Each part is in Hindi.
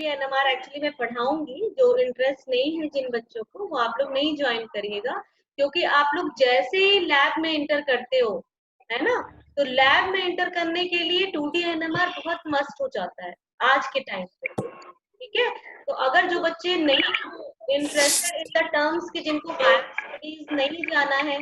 एनएमआर एक्चुअली मैं पढ़ाऊंगी, जो इंटरेस्ट नहीं है जिन बच्चों को, वो आप लोग नहीं ज्वाइन करिएगा, क्योंकि आप लोग जैसे ही लैब में इंटर करते हो, है ना, तो लैब में इंटर करने के लिए 2D एनएमआर बहुत मस्त हो जाता है आज के टाइम पे। ठीक है, तो अगर जो बच्चे नहीं इंटरेस्टेड इन द टर्म्स की, जिनको हायर स्टडीज नहीं जाना है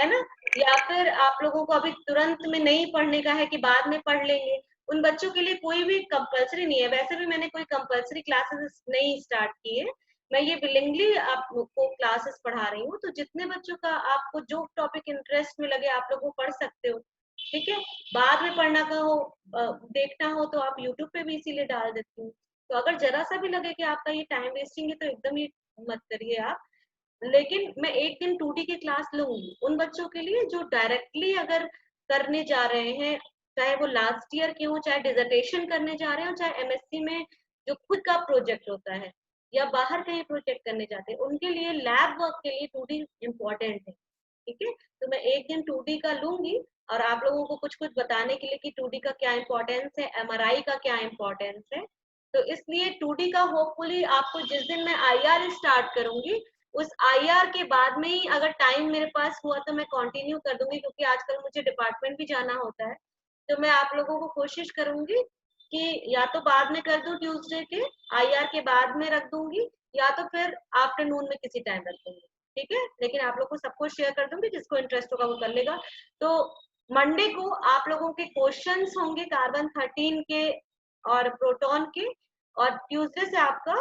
ना, या फिर आप लोगों को अभी तुरंत में नहीं पढ़ने का है कि बाद में पढ़ लेंगे, उन बच्चों के लिए कोई भी कंपलसरी नहीं है। वैसे भी मैंने कोई कंपलसरी क्लासेस नहीं स्टार्ट की है, मैं ये विलिंगली आपको क्लासेस पढ़ा रही हूँ। तो जितने बच्चों का आपको जो टॉपिक इंटरेस्ट में लगे आप लोग वो पढ़ सकते हो। ठीक है, बाद में पढ़ना का हो, देखना हो, तो आप यूट्यूब पे भी इसीलिए डाल देती हूँ। तो अगर जरा सा भी लगे कि आपका ये टाइम वेस्टिंग है तो एकदम ही मत करिए आप। लेकिन मैं एक दिन 2D की क्लास लूंगी उन बच्चों के लिए जो डायरेक्टली अगर करने जा रहे हैं, चाहे वो लास्ट ईयर के हो, चाहे डिसर्टेशन करने जा रहे हो, चाहे एमएससी में जो खुद का प्रोजेक्ट होता है, या बाहर कहीं प्रोजेक्ट करने जाते हैं, उनके लिए लैब वर्क के लिए 2D इम्पोर्टेंट है। ठीक है, तो मैं एक दिन 2D का लूंगी और आप लोगों को कुछ कुछ बताने के लिए कि 2D का क्या इम्पोर्टेंस है, एमआरआई का क्या इम्पोर्टेंस है। तो इसलिए 2D का होपफुली आपको जिस दिन मैं आईआर स्टार्ट करूंगी, उस आईआर के बाद में ही अगर टाइम मेरे पास हुआ तो मैं कंटिन्यू कर दूंगी, क्योंकि आजकल मुझे डिपार्टमेंट भी जाना होता है। तो मैं आप लोगों को कोशिश करूंगी कि या तो बाद में कर दूं, ट्यूसडे के आईआर के बाद में रख दूंगी, या तो फिर आफ्टरनून में किसी टाइम रख दूंगी। ठीक है, लेकिन आप लोग को सबको शेयर कर दूंगी, जिसको इंटरेस्ट होगा वो कर लेगा। तो मंडे को आप लोगों के क्वेश्चंस होंगे कार्बन 13 के और प्रोटॉन के, और ट्यूसडे से आपका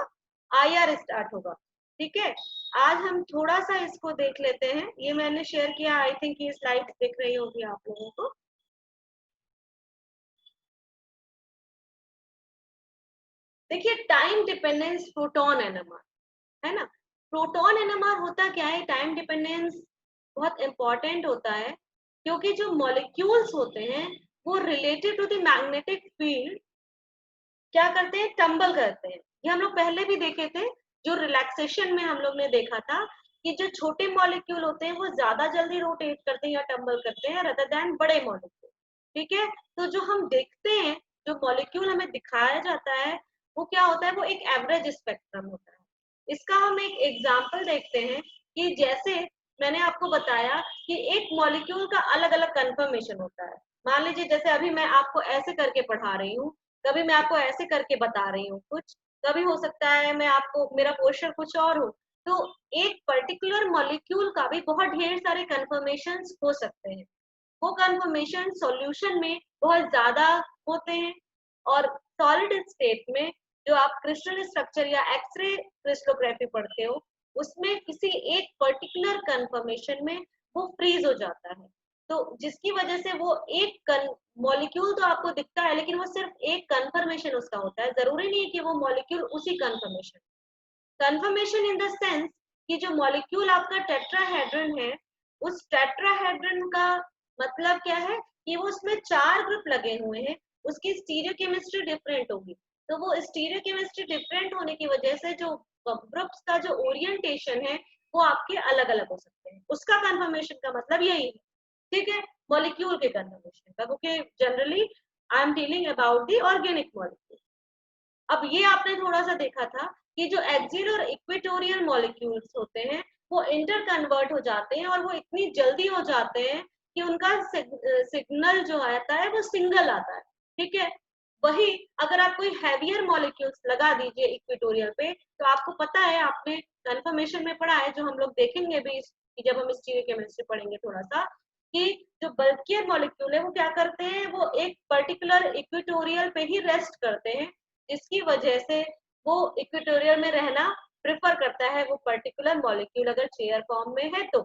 आईआर स्टार्ट होगा। ठीक है, आज हम थोड़ा सा इसको देख लेते हैं। ये मैंने शेयर किया, आई थिंक ये स्लाइड दिख रही होगी आप लोगों को। देखिए, टाइम डिपेंडेंस प्रोटॉन एनएमआर, है ना। प्रोटॉन एनएमआर होता क्या है, टाइम डिपेंडेंस बहुत इंपॉर्टेंट होता है, क्योंकि जो मॉलिक्यूल्स होते हैं वो related to the magnetic field क्या करते हैं, टम्बल करते हैं। ये हम लोग पहले भी देखे थे, जो रिलैक्सेशन में हम लोग ने देखा था कि जो छोटे मॉलिक्यूल होते हैं वो ज्यादा जल्दी रोटेट करते हैं या टम्बल करते हैं रदर देन बड़े मॉलिक्यूल। ठीक है, तो जो हम देखते हैं, जो मॉलिक्यूल हमें दिखाया जाता है, वो क्या होता है, वो एक एवरेज स्पेक्ट्रम होता है। इसका हम एक एग्जाम्पल देखते हैं कि जैसे मैंने आपको बताया कि एक मॉलिक्यूल का अलग अलग कन्फर्मेशन होता है। मान लीजिए जैसे अभी मैं आपको ऐसे करके पढ़ा रही हूँ, कभी मैं आपको ऐसे करके बता रही हूँ कुछ, कभी हो सकता है मैं आपको, मेरा पोस्टर कुछ और हो। तो एक पर्टिकुलर मॉलिक्यूल का भी बहुत ढेर सारे कन्फर्मेशंस हो सकते हैं। वो कन्फर्मेशन सॉल्यूशन में बहुत ज्यादा होते हैं, और सॉलिड स्टेट में जो आप क्रिस्टल स्ट्रक्चर या एक्सरे क्रिस्टलोग्राफी पढ़ते हो, उसमें किसी एक पर्टिकुलर कन्फर्मेशन में वो फ्रीज हो जाता है। तो जिसकी वजह से वो एक मॉलिक्यूल तो आपको दिखता है, लेकिन वो सिर्फ एक कन्फर्मेशन उसका होता है, जरूरी नहीं है कि वो मॉलिक्यूल उसी conformation. Conformation in the sense कि जो मॉलिक्यूल आपका टेट्राहेड्रन है, उस टेट्राहेड्रन का मतलब क्या है कि वो उसमें 4 ग्रुप लगे हुए हैं, उसकी स्टीरियोकेमिस्ट्री डिफरेंट होगी। तो वो स्टीरियोकेमिस्ट्री डिफरेंट होने की वजह से जो ग्रुप्स का जो ओरिएंटेशन है वो आपके अलग अलग हो सकते हैं। उसका कन्फर्मेशन का मतलब यही है। ठीक है, मॉलिक्यूल के कन्फर्मेशन का, क्योंकि generally I am dealing about the organic molecule. अब ये आपने थोड़ा सा देखा था कि जो एक्सियल और इक्वेटोरियल मॉलिक्यूल्स होते हैं वो इंटर कन्वर्ट हो जाते हैं, और वो इतनी जल्दी हो जाते हैं कि उनका सिग्नल जो आता है वो सिंगल आता है। ठीक है, वही अगर आप कोई हैवियर मॉलिक्यूल्स लगा दीजिए इक्वेटोरियल पे, तो आपको पता है, आपने कंफर्मेशन में पढ़ा है, जो हम लोग देखेंगे भी जब हम स्टीरियोकेमिस्ट्री पढ़ेंगे थोड़ा सा, कि जो बल्कियर मॉलिक्यूल है वो क्या करते हैं, वो एक पर्टिकुलर इक्वेटोरियल पे ही रेस्ट करते हैं, जिसकी वजह से वो इक्वेटोरियल में रहना प्रेफर करता है वो पर्टिकुलर मॉलिक्यूल, अगर चेयर फॉर्म में है तो।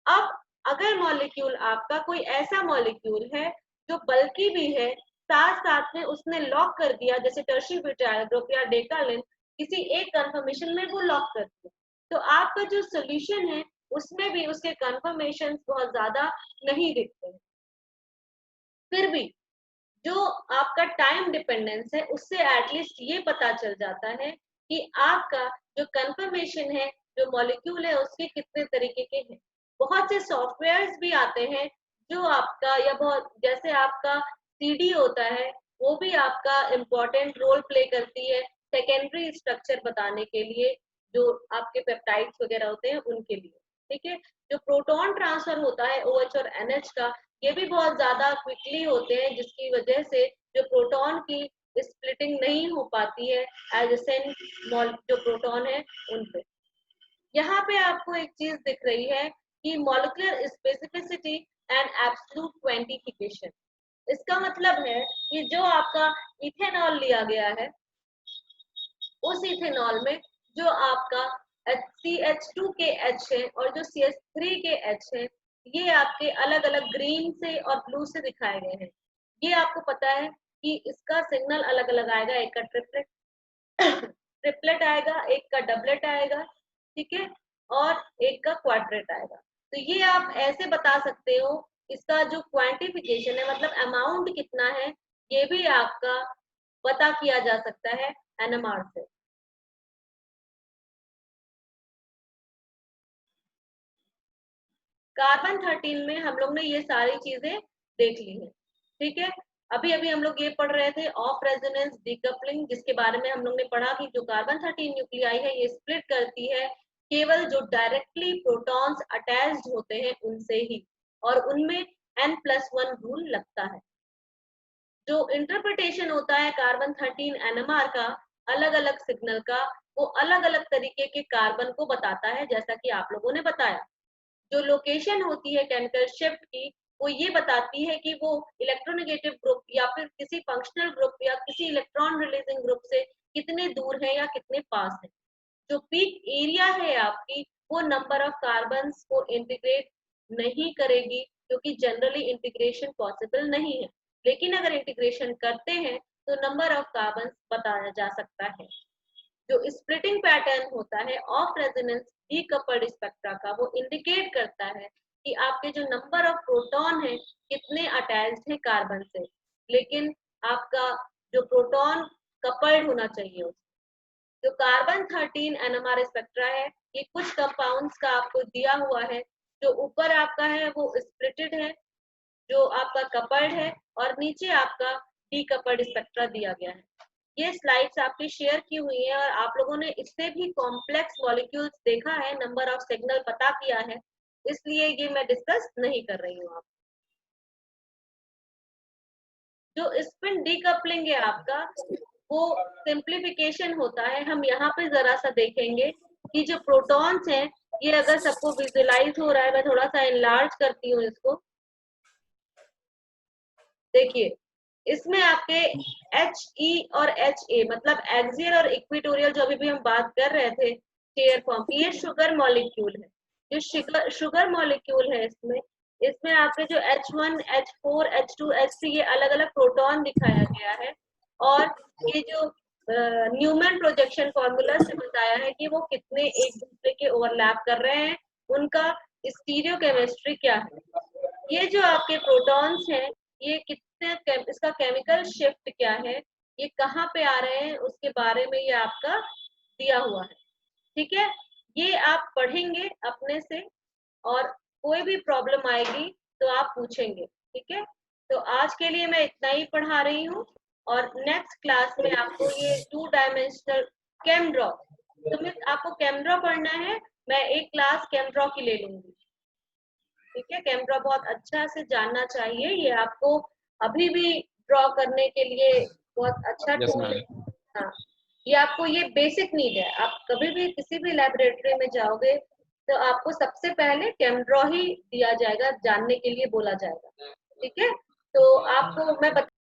अब अगर मॉलिक्यूल आपका कोई ऐसा मॉलिक्यूल है जो बल्कि भी है, साथ साथ में उसने लॉक कर दिया, जैसे टर्शियरी ब्यूटाइल ग्रुप या डेकालिन, किसी एक कंफर्मेशन में वो लॉक कर दिया, तो आपका जो सोल्यूशन है उसमें भी उसके कंफर्मेशन बहुत ज्यादा नहीं दिखते हैं। फिर भी जो आपका टाइम डिपेंडेंस है उससे एटलीस्ट ये पता चल जाता है कि आपका जो कंफर्मेशन है, जो मॉलिक्यूल है, उसके कितने तरीके के हैं। बहुत से सॉफ्टवेयर्स भी आते हैं जो आपका, या बहुत जैसे आपका सीडी होता है, वो भी आपका इम्पोर्टेंट रोल प्ले करती है। सेकेंडरी स्ट्रक्चर बताने के लिए, जो आपके पेप्टाइड्स वगैरह होते हैं उनके लिए। ठीक है, जो प्रोटॉन ट्रांसफर होता है OH और NH का, ये भी बहुत ज्यादा क्विकली होते हैं, जिसकी वजह से जो प्रोटॉन की स्प्लिटिंग नहीं हो पाती है एडजेसेंट जो प्रोटॉन है उन पे। यहाँ पे आपको एक चीज दिख रही है कि molecular specificity and absolute quantification. इसका मतलब है कि जो आपका इथेनॉल लिया गया है, उस इथेनॉल में जो आपका CH2 के H है और जो CH3 के H है, ये आपके अलग अलग ग्रीन से और ब्लू से दिखाए गए हैं। ये आपको पता है कि इसका सिग्नल अलग अलग आएगा, एक का ट्रिपलेट आएगा, एक का डबलेट आएगा, ठीक है, और एक का क्वाड्रेट आएगा। तो ये आप ऐसे बता सकते हो, इसका जो क्वांटिफिकेशन है मतलब अमाउंट कितना है, ये भी आपका पता किया जा सकता है NMR से। कार्बन 13 में हम लोग ने ये सारी चीजें देख ली हैं। ठीक है, अभी अभी हम लोग ये पढ़ रहे थे ऑफ रेजोनेंस डीकपलिंग, जिसके बारे में हम लोग ने पढ़ा कि जो कार्बन 13 न्यूक्लियाई है ये स्प्लिट करती है केवल जो डायरेक्टली प्रोटॉन्स अटैच्ड होते हैं उनसे ही, और उनमें N+1 रूल लगता है। जो इंटरप्रिटेशन होता है कार्बन 13 NMR का अलग अलग सिग्नल का, वो अलग अलग तरीके के कार्बन को बताता है, जैसा कि आप लोगों ने बताया। जो लोकेशन होती है केमिकल शिफ्ट की, वो ये बताती है कि वो इलेक्ट्रोनेगेटिव ग्रुप या फिर किसी फंक्शनल ग्रुप या किसी इलेक्ट्रॉन रिलीजिंग ग्रुप से कितने दूर है या कितने पास है। जो पीक एरिया है आपकी, वो नंबर ऑफ कार्बन को इंटीग्रेट नहीं करेगी, क्योंकि जनरली इंटीग्रेशन पॉसिबल नहीं है, लेकिन अगर इंटीग्रेशन करते हैं तो नंबर ऑफ कार्बन बताया जा सकता है। जो स्प्लिटिंग पैटर्न होता है ऑफ रेजोनेंस डीकपल्ड स्पेक्ट्रा का, वो इंडिकेट करता है कि आपके जो नंबर ऑफ प्रोटॉन है कितने अटैच्ड है कार्बन से, लेकिन आपका जो प्रोटॉन कपल्ड होना चाहिए। जो कार्बन 13 NMR स्पेक्ट्रा है, ये कुछ कंपाउंड्स का आपको दिया हुआ है। जो ऊपर आपका है वो स्प्लिटेड है, जो आपका कपल्ड है, और नीचे आपका डीकपल्ड स्पेक्ट्रा दिया गया है। ये स्लाइड्स आपकी शेयर की हुई है, और आप लोगों ने इससे भी कॉम्प्लेक्स मॉलिक्यूल्स देखा है, नंबर ऑफ सिग्नल पता किया है, इसलिए ये मैं डिस्कस नहीं कर रही हूँ। आप जो स्पिन डीकपलिंग है आपका, वो सिंप्लीफिकेशन होता है। हम यहाँ पे जरा सा देखेंगे कि जो प्रोटॉन्स हैं, ये अगर सबको विजुअलाइज हो रहा है, मैं थोड़ा सा इनलार्ज करती हूँ इसको। देखिए, इसमें आपके HE और HA मतलब एक्सियल और इक्वेटोरियल, जो अभी भी हम बात कर रहे थे चेयर फॉर्म, ये शुगर मॉलिक्यूल है। जो शुगर मॉलिक्यूल है, इसमें इसमें आपके जो H1, H4, H2, H3 ये अलग अलग प्रोटॉन दिखाया गया है, और ये जो न्यूमैन प्रोजेक्शन फॉर्मूला से बताया है कि वो कितने एक दूसरे के ओवरलैप कर रहे हैं, उनका स्टीरियो केमिस्ट्री क्या है। ये जो आपके प्रोटॉन्स हैं, ये कितने इसका केमिकल शिफ्ट क्या है, ये कहाँ पे आ रहे हैं, उसके बारे में ये आपका दिया हुआ है। ठीक है, ये आप पढ़ेंगे अपने से, और कोई भी प्रॉब्लम आएगी तो आप पूछेंगे। ठीक है, तो आज के लिए मैं इतना ही पढ़ा रही हूँ, और नेक्स्ट क्लास में आपको ये 2 डायमेंशनल कैमड्रॉ, तुम्हें आपको कैमड्रॉ पढ़ना है, मैं एक क्लास कैमड्रॉ की ले लूंगी। ठीक है, कैमड्रॉ बहुत अच्छा से जानना चाहिए, ये आपको अभी भी ड्रॉ करने के लिए बहुत अच्छा टूल है। हाँ, ये आपको ये बेसिक नीड है। आप कभी भी किसी भी लेबोरेटरी में जाओगे तो आपको सबसे पहले कैमड्रॉ ही दिया जाएगा, जानने के लिए बोला जाएगा। ठीक है, तो आपको मैं